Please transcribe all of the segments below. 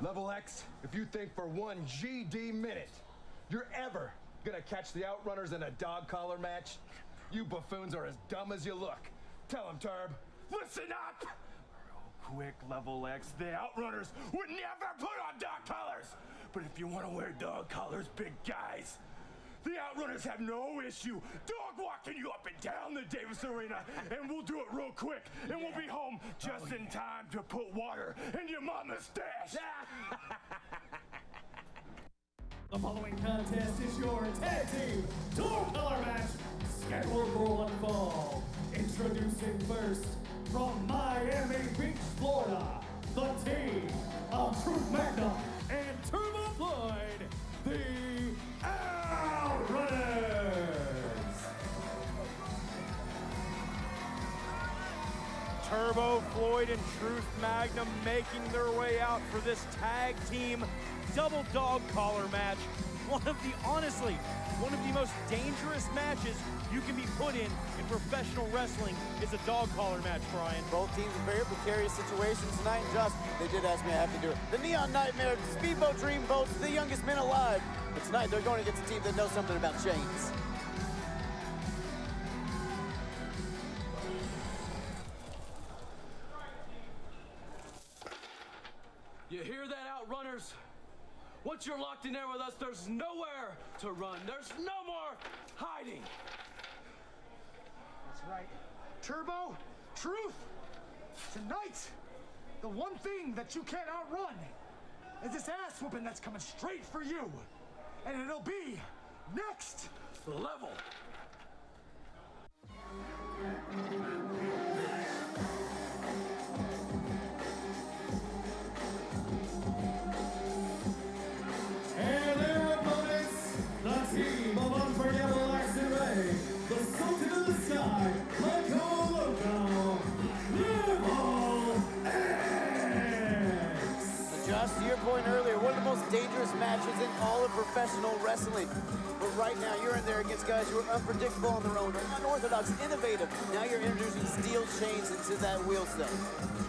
Level X, if you think for one GD minute you're ever gonna catch the Outrunners in a dog collar match, you buffoons are as dumb as you look. Tell them, Turb. Listen up! Real quick, Level X, the Outrunners would never put on dog collars! But if you want to wear dog collars, big guys, the Outrunners have no issue dog walking you up and down the Davis Arena, and we'll do it real quick, and we'll be home just in time to put water in your mama's stash. The following contest is your tag team dog collar match, scheduled for one fall. Introducing first, from Miami Beach, Florida, the team of Truth Magnum and Turbo Floyd, the Outrunners. Turbo Floyd and Truth Magnum making their way out for this tag team double dog collar match. One of the most dangerous matches you can be put in professional wrestling is a dog collar match, Brian. Both teams in very precarious situations tonight, and Josh, they did ask me I have to do it. The Neon Nightmare, Speedboat Dreamboats, the youngest men alive. But tonight they're going against a team that knows something about chains. You hear that, Outrunners? Once you're locked in there with us, there's nowhere to run. There's no more hiding. That's right. Turbo, Truth, tonight, the one thing that you can't outrun is this ass whooping that's coming straight for you. And it'll be next level. And their opponents, the team of Unforgettable X-Ray, the Sultan of the Sky, Loco Loco, Level X. Josh, to your point earlier, one of the most dangerous matches in all of professional wrestling. But right now, you're in there against guys who are unpredictable on their own, unorthodox, innovative. Now you're introducing steel chains into that wheel set.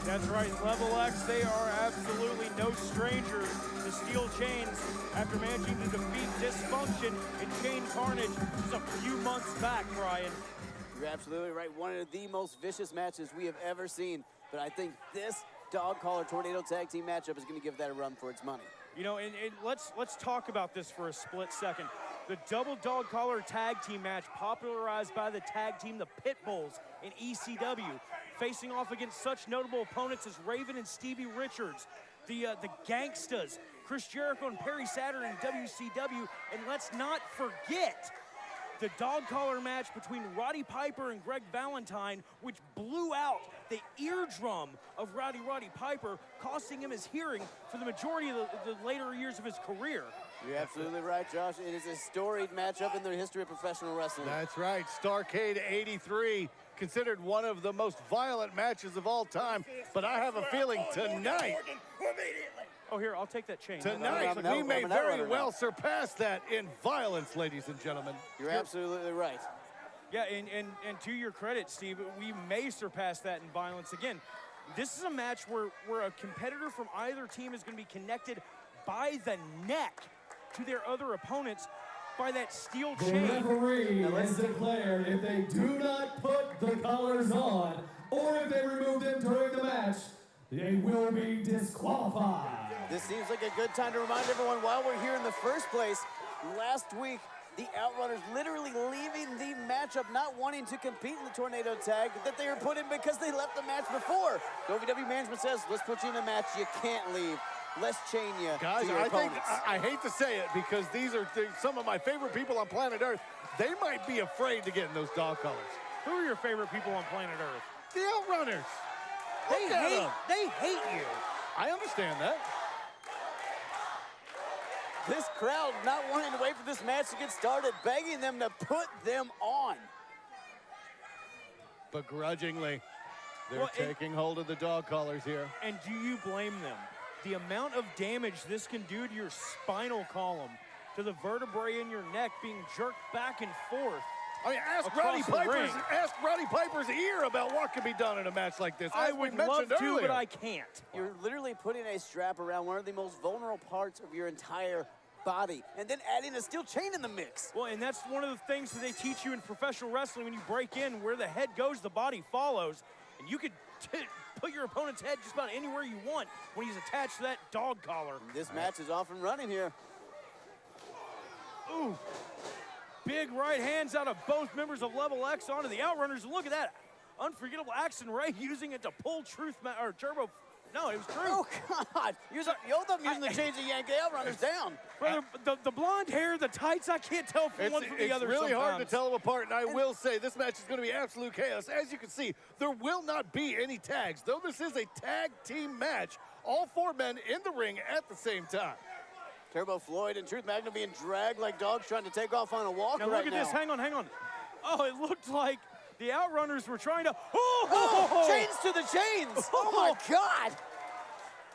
That's right, Level X, they are absolutely no strangers to steel chains after managing to defeat Dysfunction and Chain Carnage just a few months back, Brian. You're absolutely right. One of the most vicious matches we have ever seen. But I think this dog collar tornado tag team matchup is going to give that a run for its money. You know, and let's talk about this for a split second. The double dog collar tag team match popularized by the tag team, the Pitbulls in ECW, facing off against such notable opponents as Raven and Stevie Richards, the Gangstas, Chris Jericho and Perry Saturn in WCW, and let's not forget the dog collar match between Roddy Piper and Greg Valentine, which blew out the eardrum of Roddy Piper, costing him his hearing for the majority of the later years of his career. You're absolutely right, Josh. It is a storied matchup in the history of professional wrestling. That's right. Starrcade '83, considered one of the most violent matches of all time. But I have a feeling tonight, Oh, here, I'll take that chain. tonight we may very well surpass that in violence, ladies and gentlemen. You're absolutely right. Yeah, and to your credit, Steve, we may surpass that in violence again. This is a match where a competitor from either team is going to be connected by the neck to their other opponents by that steel chain. The referee has declared if they do not put the collars on, or if they remove them during the match, they will be disqualified. This seems like a good time to remind everyone while we're here in the first place. Last week, the Outrunners literally leaving the matchup, not wanting to compete in the tornado tag that they were put in because they left the match before. OVW management says, let's put you in a match you can't leave. Let's chain you Guys, to your opponents. I hate to say it because these are some of my favorite people on planet Earth. They might be afraid to get in those dog collars. Who are your favorite people on planet Earth? The Outrunners. They hate you. I understand that. This crowd not wanting to wait for this match to get started, begging them to put them on. Begrudgingly, they're taking hold of the dog collars here. And do you blame them? The amount of damage this can do to your spinal column, to the vertebrae in your neck being jerked back and forth. I mean, ask Roddy Piper's ear about what can be done in a match like this. I would love to, but I can't. You're literally putting a strap around one of the most vulnerable parts of your entire body, and then adding a steel chain in the mix. Well, and that's one of the things that they teach you in professional wrestling. When you break in, where the head goes, the body follows. And you could put your opponent's head just about anywhere you want when he's attached to that dog collar. This match is off and running here. Ooh. Big right hands out of both members of Level X onto the Outrunners. Look at that. Unforgettable Axton Ray using it to pull Turbo. No, it was Truth. Oh, God. Both of them using the chains to yank the Outrunners down. Brother, the blonde hair, the tights, I can't tell from one from the other. It's really sometimes. hard to tell them apart, and I will say this match is going to be absolute chaos. As you can see, there will not be any tags. Though this is a tag team match, all 4 men in the ring at the same time. Turbo Floyd and Truth Magnum being dragged like dogs trying to take off on a walk now right now. Look at this. Hang on. Oh, it looked like the Outrunners were trying to... Oh, chains to the chains. Oh, my God.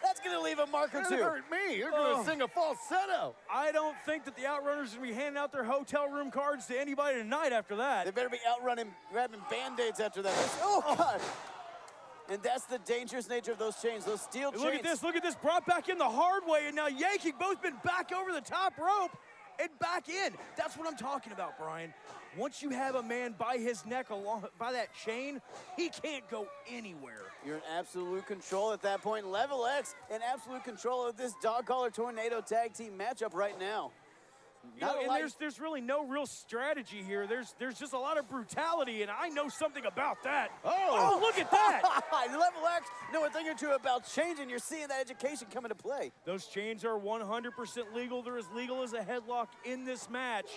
That's going to leave a mark or two. That hurt me. You're going to sing a falsetto. I don't think that the Outrunners are going to be handing out their hotel room cards to anybody tonight after that. They better be outrunning, grabbing Band-Aids after that. Oh, God. And that's the dangerous nature of those chains, those steel chains. Look at this, brought back in the hard way, and now yanking, both been back over the top rope and back in. That's what I'm talking about, Brian. Once you have a man by his neck along by that chain, he can't go anywhere. You're in absolute control at that point. Level X in absolute control of this dog collar tornado tag team matchup right now. There's really no real strategy here. There's just a lot of brutality, and I know something about that. Oh look at that! Level X know a thing or two about changing. You're seeing that education come into play. Those chains are 100% legal. They're as legal as a headlock in this match.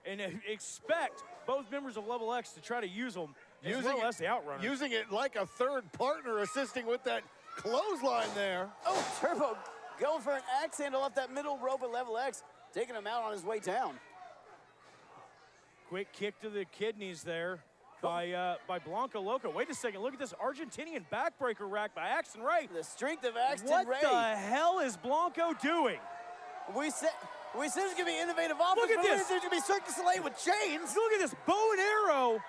And expect both members of Level X to try to use them as well as the Outrunners. Using it like a third partner assisting with that clothesline there. Oh, Turbo going for an axe handle off that middle rope at Level X, taking him out on his way down. Quick kick to the kidneys there by Blanco Loco. Wait a second, look at this Argentinian backbreaker rack by Axton Ray. The strength of Axton Ray. What the hell is Blanco doing? We said it's going to be innovative offense. Look at this. There's going to be Cirque du Soleil with chains. Look at this bow and arrow.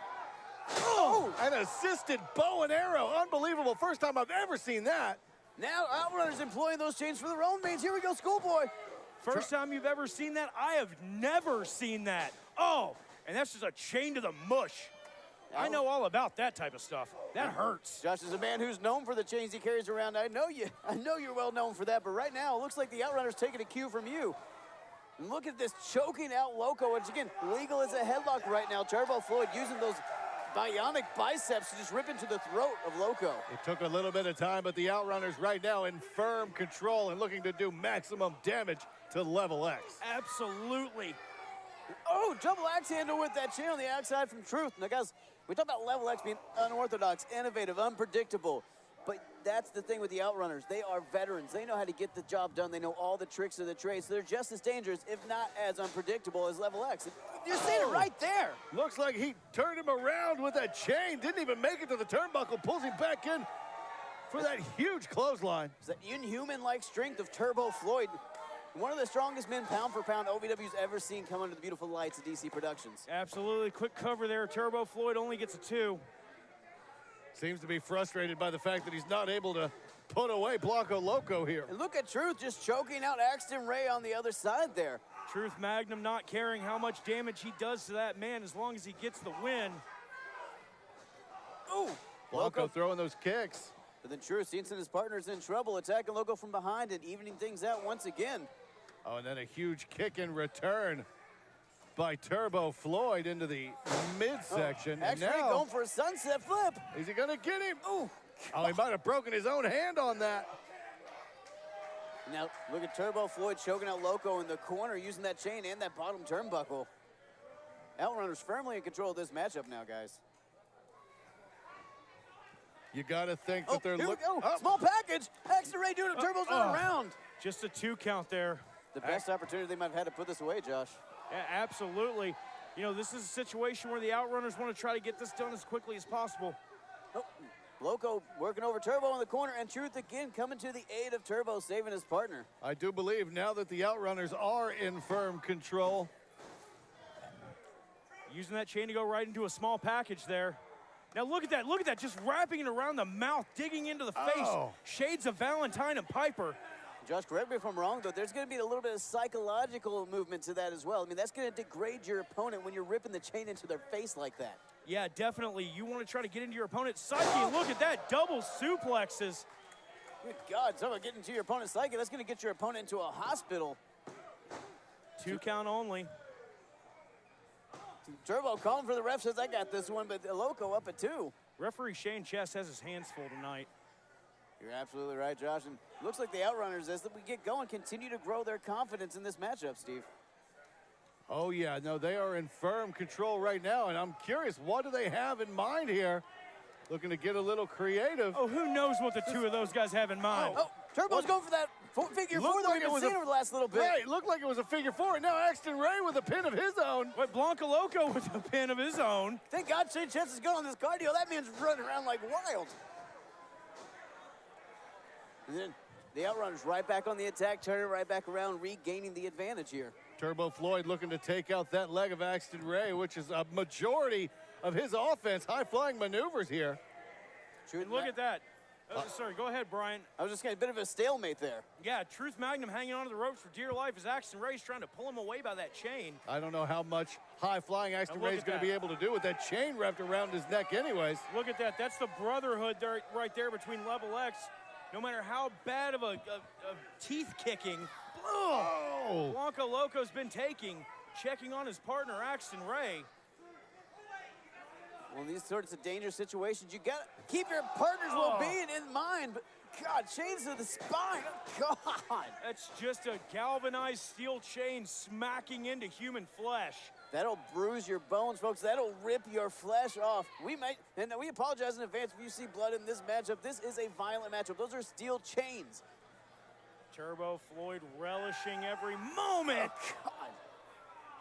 Oh, an assisted bow and arrow. Unbelievable. First time I've ever seen that. Now Outrunners employing those chains for their own means. Here we go, Schoolboy. First time you've ever seen that? I have never seen that. Oh, and that's just a chain to the mush. I know all about that type of stuff. That hurts. Josh is a man who's known for the chains he carries around. I know you're well known for that, but right now it looks like the Outrunners taking a cue from you. And look at this choking out Loco, which again, legal as a headlock right now. Turbo Floyd using those bionic biceps to just rip into the throat of Loco. It took a little bit of time, but the Outrunners right now in firm control and looking to do maximum damage to Level X. Absolutely. Oh, double axe handle with that chain on the outside from Truth. Now, guys, we talk about Level X being unorthodox, innovative, unpredictable. But that's the thing with the Outrunners. They are veterans. They know how to get the job done. They know all the tricks of the trade. So they're just as dangerous, if not as unpredictable as Level X. You're seeing it right there. Looks like he turned him around with that chain. Didn't even make it to the turnbuckle. Pulls him back in for that huge clothesline. It's that inhuman-like strength of Turbo Floyd. One of the strongest men pound for pound OVW's ever seen come under the beautiful lights of DC Productions. Absolutely. Quick cover there. Turbo Floyd only gets a 2. Seems to be frustrated by the fact that he's not able to put away Blanco Loco here. And look at Truth just choking out Axton Ray on the other side there. Truth Magnum not caring how much damage he does to that man as long as he gets the win. Ooh. Blanco throwing those kicks. But then Truth, seeing his partner's in trouble, attacking Loco from behind and evening things out once again. Oh, and then a huge kick in return by Turbo Floyd into the midsection. Actually going for a sunset flip. Is he going to get him? Ooh. Oh, he might have broken his own hand on that. Now, look at Turbo Floyd choking out Loco in the corner, using that chain and that bottom turnbuckle. Outrunners firmly in control of this matchup now, guys. You got to think that they're looking. Small package. Axton Ray doing a Turbo's run around. Just a 2 count there. The best opportunity they might have had to put this away, Josh. Yeah, absolutely. You know, this is a situation where the Outrunners want to try to get this done as quickly as possible. Oh, Loco working over Turbo in the corner, and Truth again coming to the aid of Turbo, saving his partner. I do believe now that the Outrunners are in firm control. Using that chain to go right into a small package there. Now look at that, just wrapping it around the mouth, digging into the face. Shades of Valentine and Piper. Josh, correct me if I'm wrong, though. There's going to be a little bit of psychological movement to that as well. I mean, that's going to degrade your opponent when you're ripping the chain into their face like that. Yeah, definitely. You want to try to get into your opponent's psyche. Look at that, double suplexes. Good God, talk about getting into your opponent's psyche. That's going to get your opponent into a hospital. 2 count only. Turbo calling for the ref, says I got this one, but Loco up at 2. Referee Shane Chess has his hands full tonight. You're absolutely right, Josh. And looks like the Outrunners, as we get going, continue to grow their confidence in this matchup, Steve. Oh, yeah. No, they are in firm control right now, and I'm curious, what do they have in mind here? Looking to get a little creative. Oh, who knows what the two of those guys have in mind? Oh, Turbo's going for that figure four that we've been seeing over the last little bit. Right, looked like it was a figure 4. And now Axton Ray with a pin of his own. Wait, Blanca Loco with a pin of his own. Thank God Shane Chess is going on this cardio. That man's running around like wild. And then the Outrunners right back on the attack, turning right back around, regaining the advantage here. Turbo Floyd looking to take out that leg of Axton Ray, which is a majority of his offense. High-flying maneuvers here. And look at that. Sorry, go ahead, Brian. I was just getting a bit of a stalemate there. Yeah, Truth Magnum hanging onto the ropes for dear life as Axton Ray's trying to pull him away by that chain. I don't know how much high-flying Axton Ray's going to be able to do with that chain wrapped around his neck anyways. Look at that. That's the brotherhood there, right there between Level X. No matter how bad of a teeth kicking, Blanca Loco's been taking, checking on his partner, Axton Ray. Well, in these sorts of dangerous situations, you got to keep your partner's well-being in mind. But, God, chains to the spine. Oh, God. That's just a galvanized steel chain smacking into human flesh. That'll bruise your bones, folks. That'll rip your flesh off. We apologize in advance if you see blood in this matchup. This is a violent matchup. Those are steel chains. Turbo Floyd relishing every moment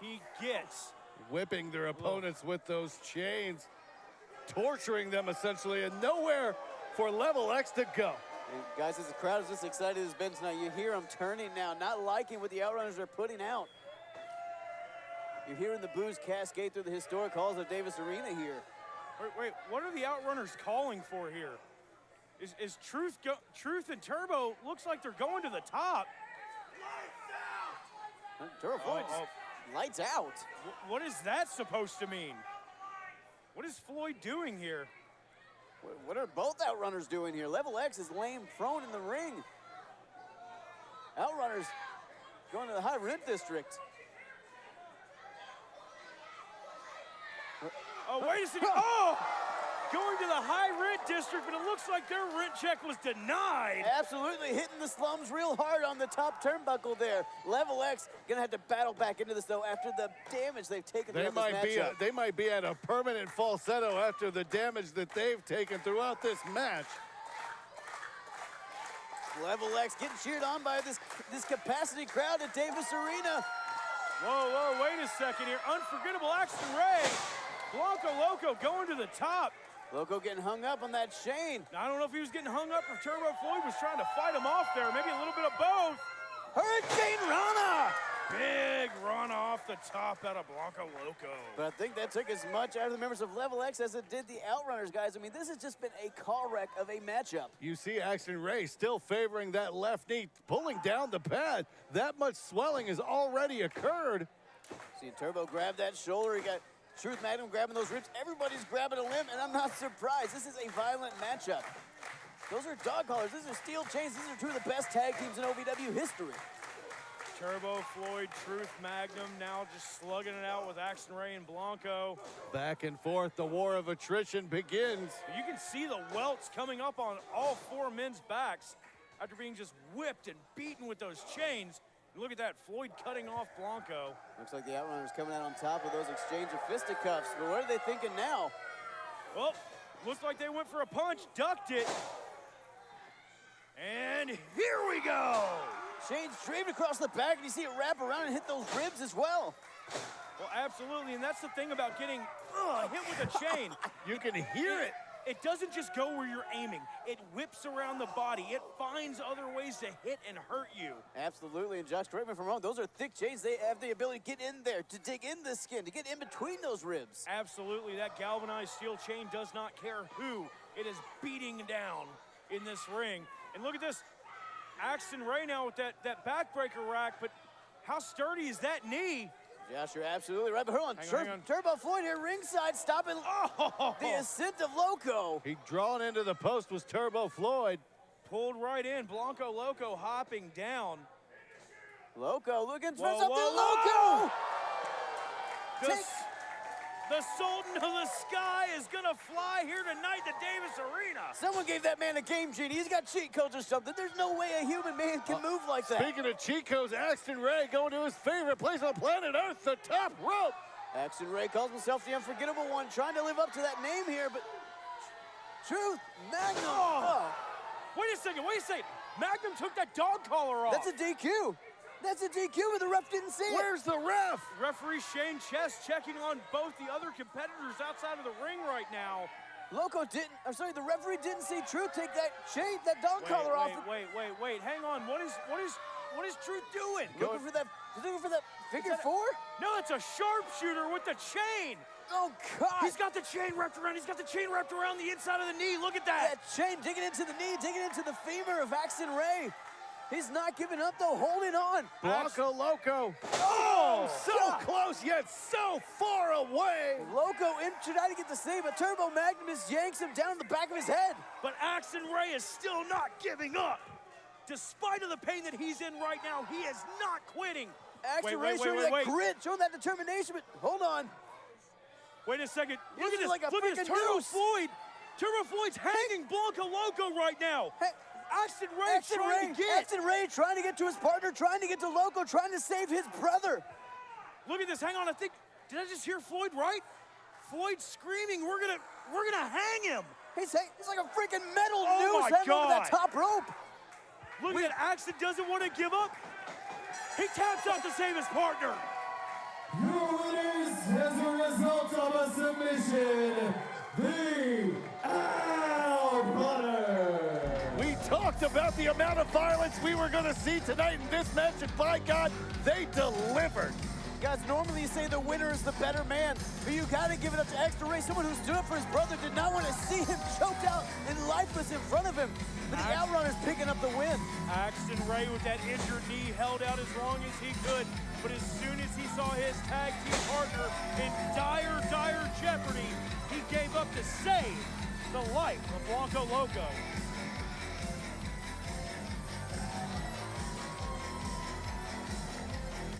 he gets. Whipping their opponents with those chains, torturing them essentially, and nowhere for Level X to go. And guys, as the crowd is just excited as Ben tonight, you hear them turning now, not liking what the Outrunners are putting out. You're hearing the boos cascade through the historic halls of Davis Arena here. Wait, what are the Outrunners calling for here? Is Truth and Turbo looks like they're going to the top. Turbo Floyd lights out. What is that supposed to mean? What is Floyd doing here? What are both Outrunners doing here? Level X is laying prone in the ring. Outrunners going to the high rent district. Oh, wait a second. Oh! Going to the high rent district, but it looks like their rent check was denied. Absolutely, hitting the slums real hard on the top turnbuckle there. Level X gonna have to battle back into this, though, after the damage they've taken throughout this matchup. They might be at a permanent falsetto after the damage that they've taken throughout this match. Level X getting cheered on by this capacity crowd at Davis Arena. Whoa, wait a second here. Unforgettable Axton Ray. Blanca Loco going to the top. Loco getting hung up on that chain. I don't know if he was getting hung up or Turbo Floyd was trying to fight him off there. Maybe a little bit of both. Hurricane Rana! Big run off the top out of Blanca Loco. But I think that took as much out of the members of Level X as it did the Outrunners, guys. I mean, this has just been a car wreck of a matchup. You see Axton Ray still favoring that left knee, pulling down the pad. That much swelling has already occurred. See Turbo grab that shoulder. He got Truth Magnum grabbing those ribs. Everybody's grabbing a limb, and I'm not surprised. This is a violent matchup. Those are dog collars. These are steel chains. These are two of the best tag teams in OVW history. Turbo Floyd, Truth Magnum now just slugging it out with Axton Ray and Blanco. Back and forth, the war of attrition begins. You can see the welts coming up on all four men's backs after being just whipped and beaten with those chains. Look at that, Floyd cutting off Blanco. Looks like the Outrunners coming out on top of those exchange of fisticuffs. But what are they thinking now? Well, looks like they went for a punch, ducked it. And here we go. Shane straight across the back, and you see it wrap around and hit those ribs as well. Well, absolutely, and that's the thing about getting hit with a chain. You can hear it. it doesn't just go where you're aiming. It whips around the body. It finds other ways to hit and hurt you. Absolutely, and Josh, correct me if I'm wrong, those are thick chains. They have the ability to get in there, to dig in the skin, to get in between those ribs. Absolutely, that galvanized steel chain does not care who it is beating down in this ring. And look at this, Axton Ray now with that backbreaker rack, but how sturdy is that knee? Josh, you're absolutely right, but hold on. Hang on. Turbo Floyd here ringside, stopping the ascent of Loco. He drawn into the post was Turbo Floyd. Pulled right in, Blanco Loco hopping down. Loco looking for Whoa, something, whoa, Loco! whoa! The Sultan of the Sky is gonna fly here tonight to Davis Arena. Someone gave that man a game genie. He's got cheat codes or something. There's no way a human man can move like that. Speaking of cheat codes, Axton Ray going to his favorite place on planet Earth, the top rope. Axton Ray calls himself the unforgettable one, trying to live up to that name here, but Truth, Magnum. Oh. Wait a second. Magnum took that dog collar off. That's a DQ. That's a DQ, but the ref didn't see it. Where's the ref? Referee Shane Chess checking on both the other competitors outside of the ring right now. Loco didn't, the referee didn't see Truth take that chain, that dog collar off. Wait, hang on. What is Truth doing? Looking for that figure four? No, it's a sharpshooter with the chain. Oh, God. He's got the chain wrapped around. He's got the chain wrapped around the inside of the knee. Look at that. That chain digging into the knee, digging into the femur of Axton Ray. He's not giving up, though, holding on. Blanco Loco. Oh, so close, yet so far away. Loco trying to get the save, but Turbo Magnus yanks him down the back of his head. But Axton Ray is still not giving up. Despite of the pain that he's in right now, he is not quitting. Axton Ray showing that grit, showing that determination, but hold on. Wait a second. Look at this. Like Look at this. Turbo Floyd. Turbo Floyd's hanging Blanco Loco right now. Hey. Axton Ray trying to get to his partner, trying to get to Loco, trying to save his brother. Look at this. Hang on. Did I just hear Floyd right? Floyd screaming, we're gonna hang him. He's like a freaking metal noose hanging over that top rope. Look at Axton doesn't want to give up. He taps out to save his partner. Your winners as a result of a submission, the Outrunners. We talked about the amount of violence we were going to see tonight in this match, and by God, they delivered. Guys, normally you say the winner is the better man, but you got to give it up to Axton Ray. Someone who stood up for his brother, did not want to see him choked out and lifeless in front of him. But the Outrunners picking up the win. Axton Ray with that injured knee held out as long as he could, but as soon as he saw his tag team partner in dire jeopardy, he gave up to save the life of Blanco Loco.